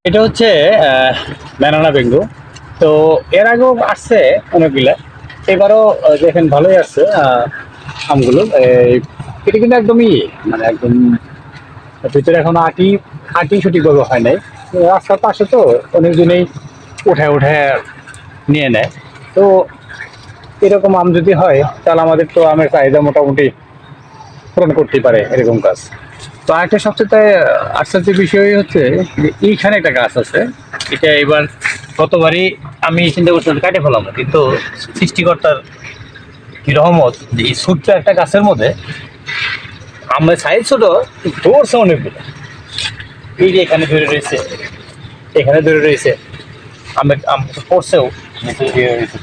এটা হচ্ছে ব্যানানা বেঙ্গু। তো এর আগেও আসছে অনেকগুলা, এবারও দেখেন ভালোই আসছে আমগুলো। এটা কিন্তু একদমই মানে একদম ভিতরে এখনো আটি আটি সঠিকভাবে হয় নাই। রাস্তার পাশে তো অনেকজনেই উঠায় উঠায় নিয়ে নেয়। তো এরকম আম যদি হয় তাহলে আমাদের তো আমের চাহিদা মোটামুটি পূরণ করতেই পারে এরকম গাছ। তো আরেকটা সবচেয়ে আশ্চর্যের বিষয় হচ্ছে যে এইখানে একটা গাছ আছে। এটা এবার গতবারই আমি চিন্তা করছিলাম কাটে ফেলাম, কিন্তু সৃষ্টিকর্তার কি রহমত যে এই ছোট্ট একটা গাছের মধ্যে আমরা সাইজ ছোট ধরছে অনেকগুলো। এই যে এখানে ধরে রয়েছে, এখানে ধরে রয়েছে, আমের আম পড়ছেও নিচে দিয়ে রয়েছে,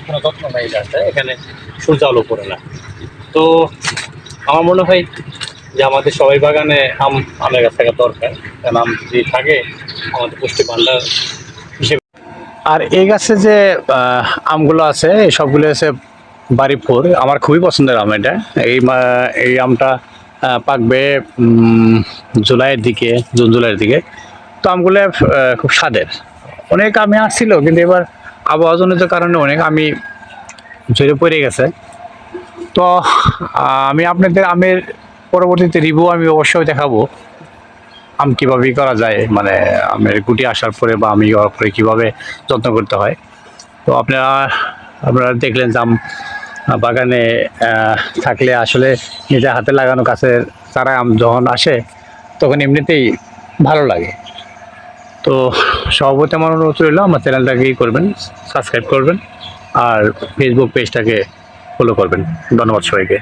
কোনো যত্ন নাই গাছটা, এখানে সূর্য আলো পড়ে না। তো আমার মনে হয় যে আমাদের সবাই বাগানে আমের গাছ থাকা দরকার, কারণ আম যদি থাকে আমাদের পুষ্টি ভাণ্ডার হিসেবে। আর এই গাছে যে আমগুলো আছে এই সবগুলো আছে বাড়িপুর। আমার খুবই পছন্দের আম এটা। এই আমটা পাকবে জুলাইয়ের দিকে, জুন জুলাইয়ের দিকে। তো আমগুলো খুব স্বাদের। অনেক আমি আসছিল, কিন্তু এবার আবহাওয়াজনিত কারণে অনেক আমি ঝরে পড়ে গেছে। তো আমি আপনাদের আমের পরবর্তীতে রিভিউ আমি অবশ্যই দেখাবো আম কীভাবে করা যায়, মানে আমের গুটি আসার পরে বা আমি হওয়ার পরে কীভাবে যত্ন করতে হয়। তো আপনারা আপনারা দেখলেন যে আম বাগানে থাকলে আসলে নিজের হাতে লাগানো গাছের চারা আম যখন আসে তখন এমনিতেই ভালো লাগে। তো সভাপতি আমার অনুরোধ রইল আমার চ্যানেলটাকে করবেন, সাবস্ক্রাইব করবেন আর ফেসবুক পেজটাকে ফলো করবেন। ধন্যবাদ সবাইকে।